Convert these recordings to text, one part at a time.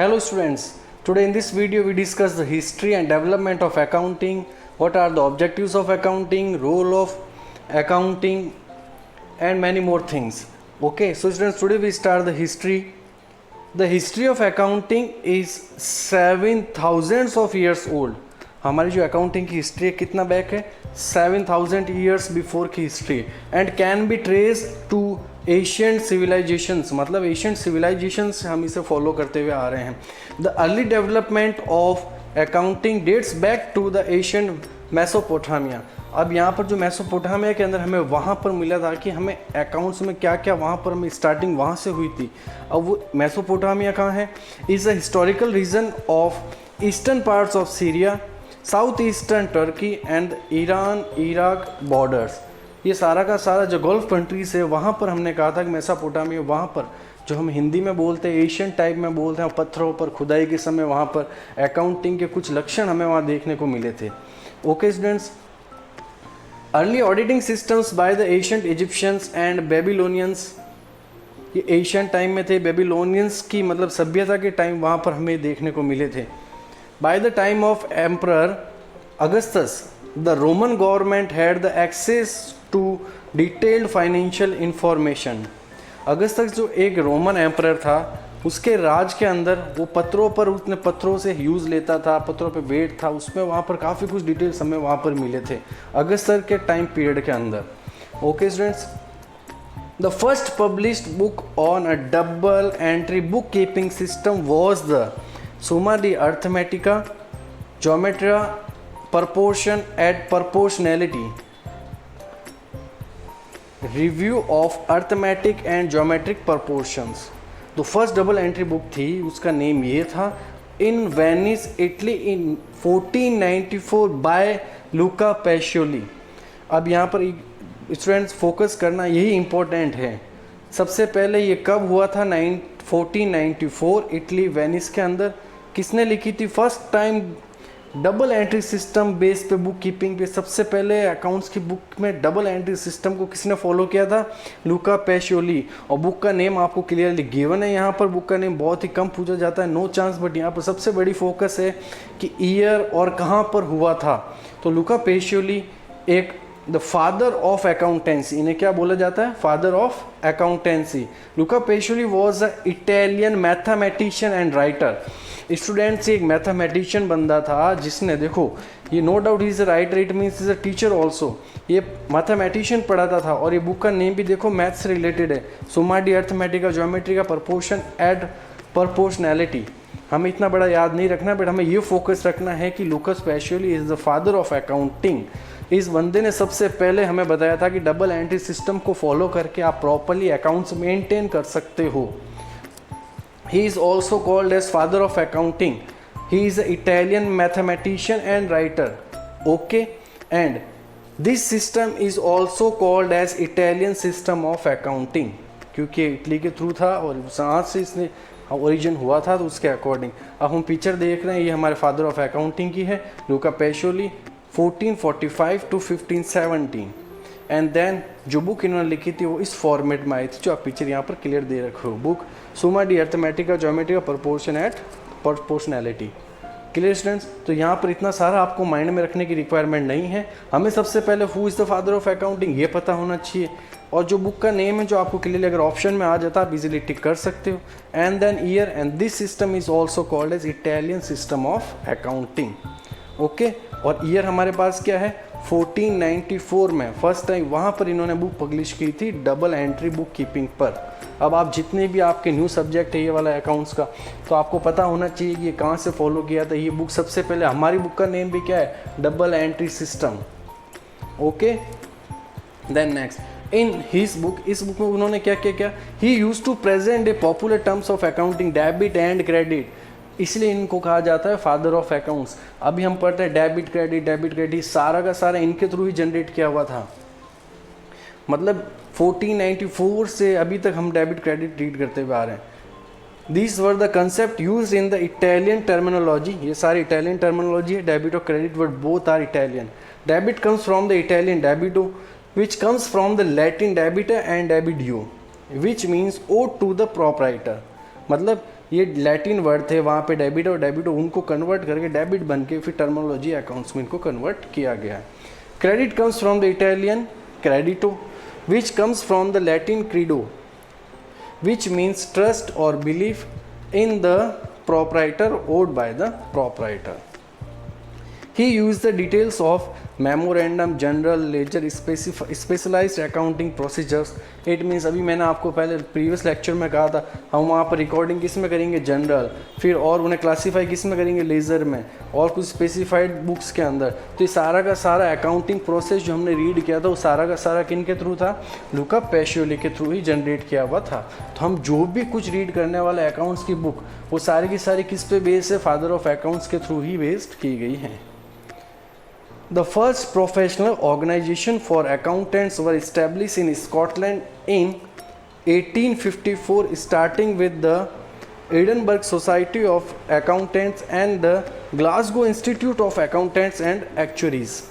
Hello students, today in this video we discuss the history and development of accounting, what are the objectives of accounting, role of accounting and many more things. Okay, so students, today we start the history. The history of accounting is 7,000 of years old. हमारी जो accounting की history है कितना back है 7,000 years before की history and can be trace to ancient civilizations, मतलब ancient civilizations हम इसे फॉलो करते हुए आ रहे हैं. The early development of accounting dates back to the ancient Mesopotamia. अब यहाँ पर जो मेसोपोटामिया के अंदर हमें वहाँ पर मिला था कि हमें अकाउंट्स में क्या क्या वहाँ पर हमें स्टार्टिंग वहाँ से हुई थी. अब वो मेसोपोटामिया कहाँ है? Is a historical region of eastern parts of Syria, south eastern Turkey and Iran Iraq borders. ये सारा का सारा जो गल्फ कंट्रीज है वहाँ पर हमने कहा था कि मेसोपोटामिया, वहाँ पर जो हम हिंदी में बोलते हैं एशियन टाइप में बोलते हैं, पत्थरों पर खुदाई के समय वहाँ पर अकाउंटिंग के कुछ लक्षण हमें वहाँ देखने को मिले थे. Okay students, early auditing systems by the ancient Egyptians and Babylonians, ये एशियन टाइम में थे. बेबीलोनियंस की मतलब सभ्यता के टाइम वहाँ पर हमें देखने को मिले थे. By the time of Emperor Augustus, the Roman government had the access to detailed financial information. Augustus जो एक रोमन एम्परर था उसके राज के अंदर वो पत्रों पर, उसने पत्रों से यूज़ लेता था, पत्रों पे वेट था, उसमें वहाँ पर काफ़ी कुछ डिटेल्स हमें वहाँ पर मिले थे अगस्तस के टाइम पीरियड के अंदर. Okay students, the first published book on a double entry book keeping system was the Summa de Arithmetica, Geometria, Proportion and Proportionality, Review of Arithmetic and Geometric Proportions. तो first double entry book थी, उसका name ये था. In Venice Italy in 1494 by Luca Pacioli. अब यहाँ पर students focus करना यही इम्पोर्टेंट है. सबसे पहले ये कब हुआ था? 1494 इटली वेनिस के अंदर. किसने लिखी थी? First time double entry system base पे बुक कीपिंग पे सबसे पहले अकाउंट्स की बुक में डबल एंट्री सिस्टम को किसने फॉलो किया था? लूका पेशियोली. और बुक का नेम आपको क्लियरली गिवन है. यहाँ पर बुक का नेम बहुत ही कम पूछा जाता है, नो चांस, बट यहाँ पर सबसे बड़ी फोकस है कि ईयर और कहाँ पर हुआ था. तो लूका पेशियोली एक द फादर ऑफ अकाउंटेंसी, इन्हें क्या बोला जाता है? Father of accountancy. Luca Pacioli was a Italian mathematician and writer. Students, एक मैथमेटिशियन बंदा था जिसने, देखो ये no doubt is a writer, it means is a teacher also. ये मैथमेटिशियन पढ़ाता था और ये बुक का नेम भी देखो मैथ से रिलेटेड है. सुमा de Arithmetica, Geometrica, proportion and proportionality. हमें इतना बड़ा याद नहीं रखना, बट हमें ये फोकस रखना है कि Lucas Pacioli is the father of accounting. इस बंदे ने सबसे पहले हमें बताया था कि डबल एंट्री सिस्टम को फॉलो करके आप प्रॉपरली अकाउंट्स मेंटेन कर सकते हो. He is also called as father of accounting. He is an Italian mathematician and writer. Okay, and this system is also called as Italian system of accounting. क्योंकि Italy के through था और वहाँ से इसने ओरिजिन हुआ था, तो उसके अकॉर्डिंग अब हम पिक्चर देख रहे हैं. ये हमारे फादर ऑफ अकाउंटिंग की है, लूका पेशियोली, 1445 to 1517. एंड देन जो बुक इन्होंने लिखी थी वो इस फॉर्मेट में आई थी जो आप पिक्चर यहाँ पर क्लियर दे रखे हो. Book Summa de Arithmetica, Geometrica, proportion and proportionality. Clear students? तो यहाँ पर इतना सारा आपको माइंड में रखने की रिक्वायरमेंट नहीं है. हमें सबसे पहले who is the father of accounting ये पता होना चाहिए, और जो बुक का नेम है जो आपको क्लियरली अगर ऑप्शन में आ जाता आप इजीली टिक कर सकते हो. And then year, and this system is also called as Italian system of accounting. Okay, और ईयर हमारे पास क्या है? 1494 में फर्स्ट टाइम वहाँ पर इन्होंने बुक पब्लिश की थी डबल एंट्री बुक कीपिंग पर. अब आप जितने भी आपके न्यू सब्जेक्ट है ये वाला अकाउंट्स का, तो आपको पता होना चाहिए कि ये कहाँ से फॉलो किया था. ये बुक सबसे पहले, हमारी बुक का नेम भी क्या है? Double entry system. Okay, then next in his book, इस बुक में उन्होंने क्या क्या किया? He use to present a popular terms of accounting, debit and credit. इसलिए इनको कहा जाता है फादर ऑफ अकाउंट्स. अभी हम पढ़ते हैं डेबिट क्रेडिट, सारा का सारा इनके थ्रू ही जनरेट किया हुआ था. मतलब 1494 से अभी तक हम डेबिट क्रेडिट रीड करते हुए आ रहे हैं. These were the concept used in the Italian terminology. ये सारी इटालियन टर्मिनोलॉजी है. डेबिट और credit word both are Italian. Debit comes from the Italian debito, which comes from the Latin debita and debitio, which means owed to the proprietor. मतलब ये Latin word थे, वहाँ पे debit और डेबिटो उनको convert करके डेबिट बन के फिर टर्मिनोलॉजी अकाउंट्स में इनको कन्वर्ट किया गया है। Credit comes from the Italian credito which comes from the Latin credo which means trust or belief in the proprietor owed by the proprietor. He used the details of memorandum, general ledger, specialized accounting procedures. It means अभी मैंने आपको पहले previous lecture में कहा था हम वहाँ पर रिकॉर्डिंग किस में करेंगे, जनरल, फिर और उन्हें क्लासीफाई किस में करेंगे, लेज़र में, और कुछ स्पेसिफाइड बुक्स के अंदर। तो ये सारा का सारा अकाउंटिंग प्रोसेस जो हमने रीड किया था वो सारा का सारा किन के थ्रू था, लुका पैसियोली के थ्रू ही जनरेट किया हुआ था। तो हम जो भी कुछ रीड करने वाले अकाउंट्स की बुक वो सारी की सारी किस पे बेस्ड है, फादर ऑफ अकाउंट्स के थ्रू ही बेस्ड की गई हैं। The first professional organization for accountants were established in Scotland in 1854, starting with the Edinburgh Society of Accountants and the Glasgow Institute of Accountants and Actuaries।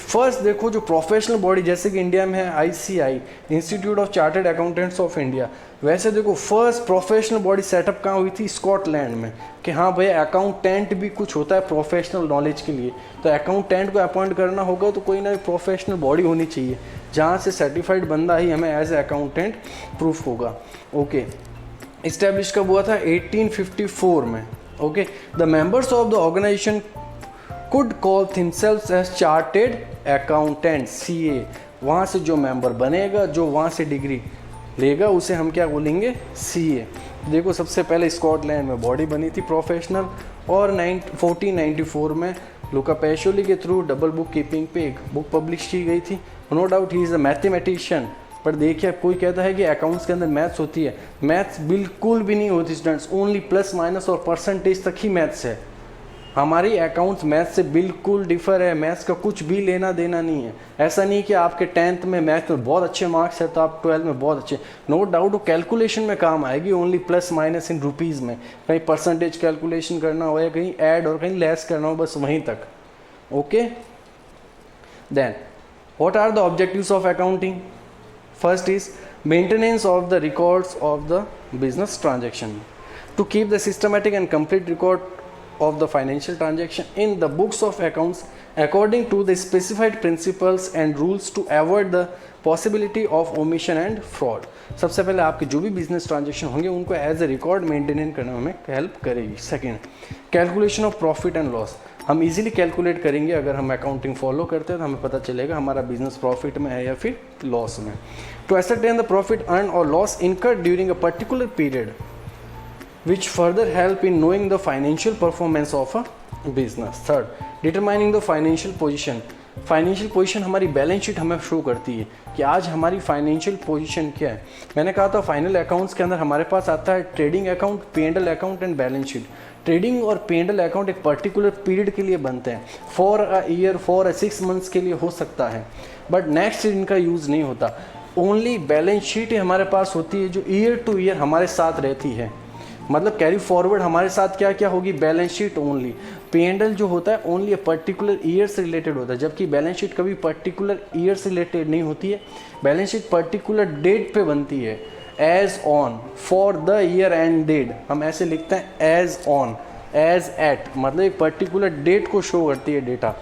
First देखो जो professional body जैसे कि India में है ICI, institute of chartered accountants of India, वैसे देखो first professional body setup कहाँ हुई थी, स्कॉटलैंड में, कि हाँ भैया अकाउंटेंट भी कुछ होता है प्रोफेशनल नॉलेज के लिए, तो अकाउंटेंट को अपॉइंट करना होगा तो कोई ना कोई प्रोफेशनल बॉडी होनी चाहिए जहाँ से सर्टिफाइड बंदा ही हमें एज ए अकाउंटेंट प्रूफ होगा। ओके, इस्टेब्लिश कब हुआ था, 1854 में। Okay, the members of the organization could call themselves as chartered accountants, CA। वहाँ से जो मेंबर बनेगा, जो वहाँ से डिग्री लेगा, उसे हम क्या बोलेंगे, CA। देखो सबसे पहले स्कॉटलैंड में बॉडी बनी थी प्रोफेशनल, और 1494 में लुका पैसियोली के थ्रू डबल बुक कीपिंग पे एक बुक पब्लिश की गई थी। नो डाउट ही इज़ अ मैथमेटिशियन, पर देखिए कोई कहता है कि अकाउंट्स के अंदर मैथ्स होती है, मैथ्स बिल्कुल भी नहीं होती स्टूडेंट्स, ओनली प्लस माइनस और परसेंटेज तक ही मैथ्स है। हमारी अकाउंट्स मैथ्स से बिल्कुल डिफर है, मैथ्स का कुछ भी लेना देना नहीं है। ऐसा नहीं कि आपके 10th में मैथ्स में बहुत अच्छे मार्क्स है तो आप 12th में बहुत अच्छे, नो डाउट वो कैलकुलेशन में काम आएगी, only plus minus in rupees में, कहीं परसेंटेज कैलकुलेशन करना हो या कहीं ऐड और कहीं लेस करना हो, बस वहीं तक। Okay, then what are the objectives of accounting? First is maintenance of the records of the business transaction, to keep the systematic and complete record of the financial transaction in the books of accounts according to the specified principles and rules to avoid the possibility of omission and fraud। सबसे पहले आपके जो भी business transaction होंगे उनको as a record maintain करने में हमें हेल्प करेगी। Second, calculation of profit and loss, हम इजीली कैलकुलेट करेंगे अगर हम अकाउंटिंग फॉलो करते हैं तो हमें पता चलेगा हमारा बिजनेस प्रॉफिट में है या फिर लॉस में। To ascertain the profit earned or loss incurred during a particular period which further help in knowing the financial performance of a business। Third, determining the financial position। Financial position हमारी balance sheet हमें show करती है कि आज हमारी financial position क्या है। मैंने कहा था फाइनल अकाउंट्स के अंदर हमारे पास आता है trading account, P&L account and balance sheet. Trading और P&L अकाउंट एक पर्टिकुलर पीरियड के लिए बनते हैं, for a year, for a 6 months के लिए हो सकता है, बट नेक्स्ट इनका यूज़ नहीं होता। ओनली बैलेंस शीट ही हमारे पास होती है जो ईयर टू ईयर हमारे साथ रहती है, मतलब कैरी फॉरवर्ड हमारे साथ क्या क्या होगी, बैलेंस शीट ओनली। P&L जो होता है ओनली पर्टिकुलर ईयर से रिलेटेड होता है, जबकि बैलेंस शीट कभी पर्टिकुलर ईयर से रिलेटेड नहीं होती है। बैलेंस शीट पर्टिकुलर डेट पे बनती है, as on, for the year end date, हम ऐसे लिखते हैं एज ऑन, एज एट, मतलब एक पर्टिकुलर डेट को शो करती है डेटा,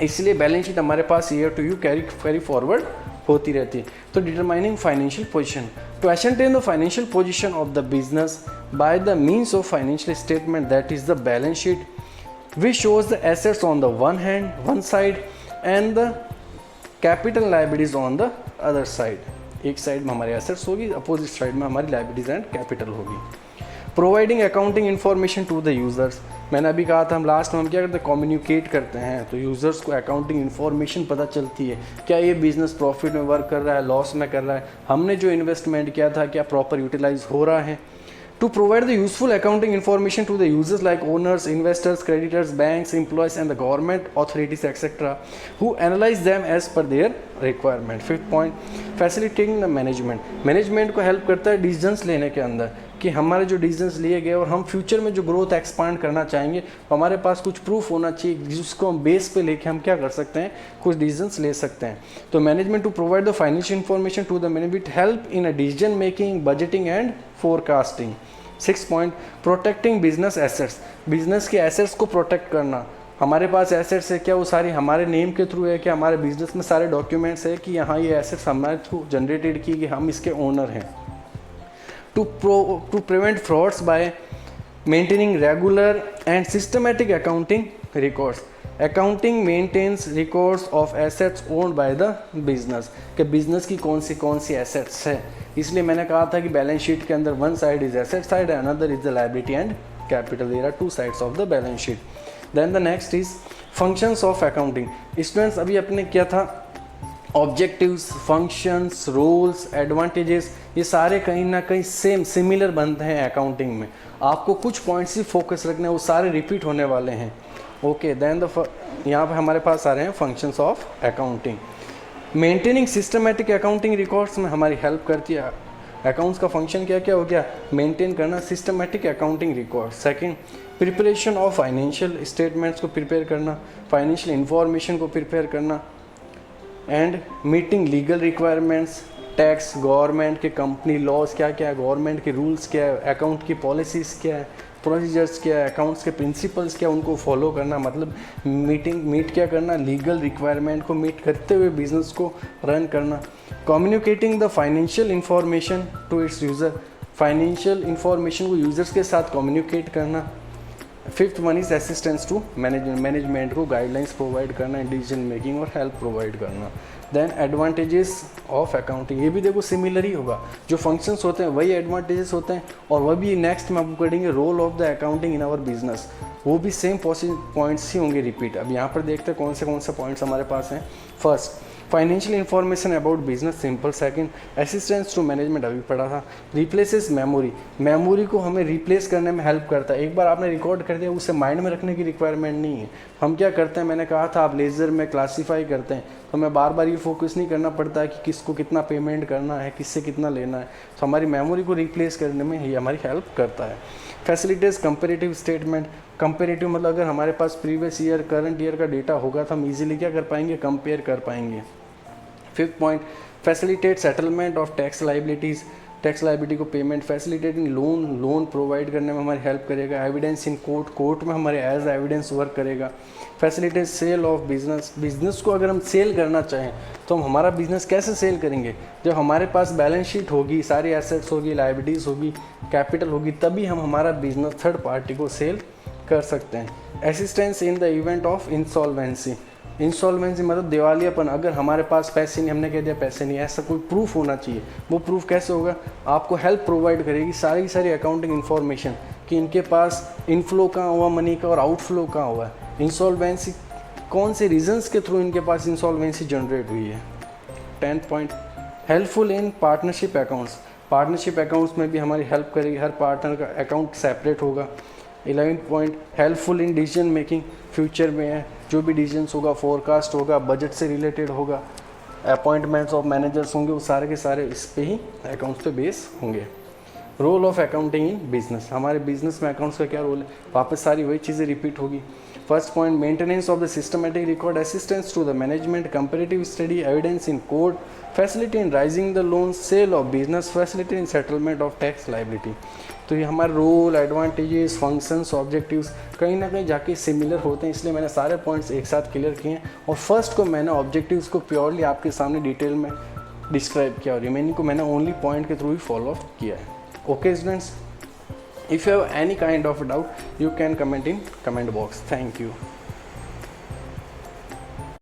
इसलिए बैलेंस शीट हमारे पास year to year carry forward होती रहती है। तो determining financial position, to ascertain the financial position of the business by the means of financial statement that is the balance sheet which shows the assets on the one side and the capital liabilities on the other side। एक side में हमारे assets होगी, opposite side में हमारी liabilities and capital होगी। Providing accounting information to the users, मैंने अभी कहा था हम लास्ट में हम क्या करते हैं, कम्युनिकेट करते हैं, तो यूज़र्स को अकाउंटिंग इन्फॉर्मेशन पता चलती है, क्या ये बिजनेस प्रॉफिट में वर्क कर रहा है, लॉस में कर रहा है, हमने जो इन्वेस्टमेंट किया था क्या प्रॉपर यूटिलाइज हो रहा है। To provide the useful accounting information to the users like owners, investors, creditors, banks, employees and the government authorities etc. who analyze them as per their requirement। Fifth point, facilitating the management। Management को help करता है decisions लेने के अंदर कि हमारे जो decisions लिए गए और हम फ्यूचर में जो ग्रोथ एक्सपांड करना चाहेंगे तो हमारे पास कुछ प्रूफ होना चाहिए जिसको हम बेस पे लेके हम क्या कर सकते हैं, कुछ डिसीजंस ले सकते हैं। तो management to provide the financial information to the management help in a decision making, budgeting and forecasting. 6 point, protecting business assets, business के एसेट्स को प्रोटेक्ट करना। हमारे पास एसेट्स है क्या, वो सारी हमारे नेम के थ्रू है, क्या हमारे बिजनेस में सारे डॉक्यूमेंट्स है कि यहाँ ये एसेट्स हमारे थ्रू जनरेटेड की कि हम इसके ओनर हैं। To prevent frauds by maintaining regular and systematic accounting records, accounting maintains records of assets owned by the business, कि बिजनेस की कौन सी एसेट्स है। इसलिए मैंने कहा था कि बैलेंस शीट के अंदर one side is asset side and another is the liability and capital, there are two sides of the balance sheet. Then the next is functions of accounting. Students अभी अपने क्या था, ऑब्जेक्टिव्स, फंक्शंस, रोल्स, एडवांटेजेस, ये सारे कहीं ना कहीं similar बनते हैं अकाउंटिंग में। आपको कुछ पॉइंट्स ही फोकस रखने हैं, वो सारे रिपीट होने वाले हैं। ओके, देन यहाँ पे हमारे पास आ रहे हैं functions of accounting. Maintaining systematic accounting records में हमारी हेल्प करती है। अकाउंट्स का फंक्शन क्या क्या हो गया, मेंटेन करना systematic accounting record. Second, preparation of financial statements को प्रिपेयर करना, फाइनेंशियल इंफॉर्मेशन को प्रिपेयर करना, and meeting legal requirements, tax, government के कंपनी लॉज क्या क्या है, गवर्नमेंट के रूल्स क्या है, अकाउंट की पॉलिसीज़ क्या है, प्रोसीजर्स क्या है, अकाउंट्स के प्रिंसिपल्स क्या, उनको फॉलो करना। मतलब मीट क्या करना, लीगल रिक्वायरमेंट को मीट करते हुए बिजनेस को रन करना। Communicating the financial information to its user, financial information को यूज़र्स के साथ कम्युनिकेट करना। Fifth one is assistance to management को गाइडलाइंस प्रोवाइड करना, डिसीजन मेकिंग और हेल्प प्रोवाइड करना। देन एडवांटेजेस ऑफ अकाउंटिंग, ये भी देखो सिमिलर ही होगा, जो फंक्शंस होते हैं वही एडवांटेजेस होते हैं, और वह भी नेक्स्ट में आपको करेंगे role of the accounting in our business, वो भी सेम पॉइंट्स ही होंगे रिपीट। अब यहाँ पर देखते हैं कौन से पॉइंट्स हमारे पास हैं। First, financial information about business simple. Second, assistance to management, अभी पढ़ा था। रिप्लेसेस मेमोरी, मेमोरी को हमें रिप्लेस करने में हेल्प करता है। एक बार आपने रिकॉर्ड कर दिया, उसे माइंड में रखने की रिक्वायरमेंट नहीं है। हम क्या करते हैं, मैंने कहा था आप लेज़र में क्लासीफाई करते हैं, तो हमें बार बार ये फोकस नहीं करना पड़ता है कि किसको कितना पेमेंट करना है, किससे कितना लेना है। तो हमारी मेमोरी को रिप्लेस करने में ये हमारी हेल्प करता है। फैसिलिटीज़ कंपेरेटिव स्टेटमेंट, कंपेरेटिव मतलब अगर हमारे पास प्रीवियस ईयर करंट ईयर का डेटा होगा तो हम इजीली क्या कर पाएंगे, कंपेयर कर पाएंगे। Fifth point, facilitate settlement of tax liabilities, tax liability को पेमेंट, फैसिलिटेटिंग लोन प्रोवाइड करने में हमारी हेल्प करेगा। एविडेंस इन कोर्ट में हमारे एज एविडेंस वर्क करेगा। फैसिलिटेट सेल ऑफ बिजनेस को अगर हम सेल करना चाहें तो हम हमारा बिजनेस कैसे सेल करेंगे, जब हमारे पास बैलेंस शीट होगी, सारी एसेट्स होगी, लाइबिलिटीज़ होगी, कैपिटल होगी, तभी हम हमारा बिजनेस थर्ड पार्टी को सेल कर सकते हैं। Assistance in the event of insolvency, insolvency मतलब दिवालियापन, अगर हमारे पास पैसे नहीं, हमने कह दिया पैसे नहीं, ऐसा कोई प्रूफ होना चाहिए। वो प्रूफ कैसे होगा, आपको हेल्प प्रोवाइड करेगी सारी अकाउंटिंग इन्फॉर्मेशन कि इनके पास इनफ्लो कहाँ हुआ मनी का और आउटफ्लो कहाँ हुआ है, इंसॉल्वेंसी कौन से रीजंस के थ्रू इनके पास इंसॉल्वेंसी जनरेट हुई है। 10th point, helpful in partnership accounts, partnership accounts में भी हमारी हेल्प करेगी, हर पार्टनर का अकाउंट सेपरेट होगा। 11th point, helpful in decision making, future में है जो भी डिसीजंस होगा, फोरकास्ट होगा, बजट से रिलेटेड होगा, अपॉइंटमेंट्स ऑफ मैनेजर्स होंगे, वो सारे के सारे इस पे ही अकाउंट्स पे बेस होंगे। Role of accounting in business, हमारे बिजनेस में अकाउंट्स का क्या रोल है, वापस सारी वही चीज़ें रिपीट होगी। First point, maintenance of the systematic record, assistance to the management, comparative study, evidence in court, facility in raising the loan, sale of business, facility in settlement of tax liability. तो ये हमारे role, advantages, functions, objectives कहीं ना कहीं जाके similar होते हैं, इसलिए मैंने सारे पॉइंट्स एक साथ क्लियर किए हैं। और फर्स्ट को मैंने ऑब्जेक्टिव्स को प्योरली आपके सामने डिटेल में डिस्क्राइब किया और रिमेनिंग को मैंने ओनली पॉइंट के थ्रू ही फॉलो अप किया है। Okay students, if you have any kind of doubt you can comment in comment box. Thank you.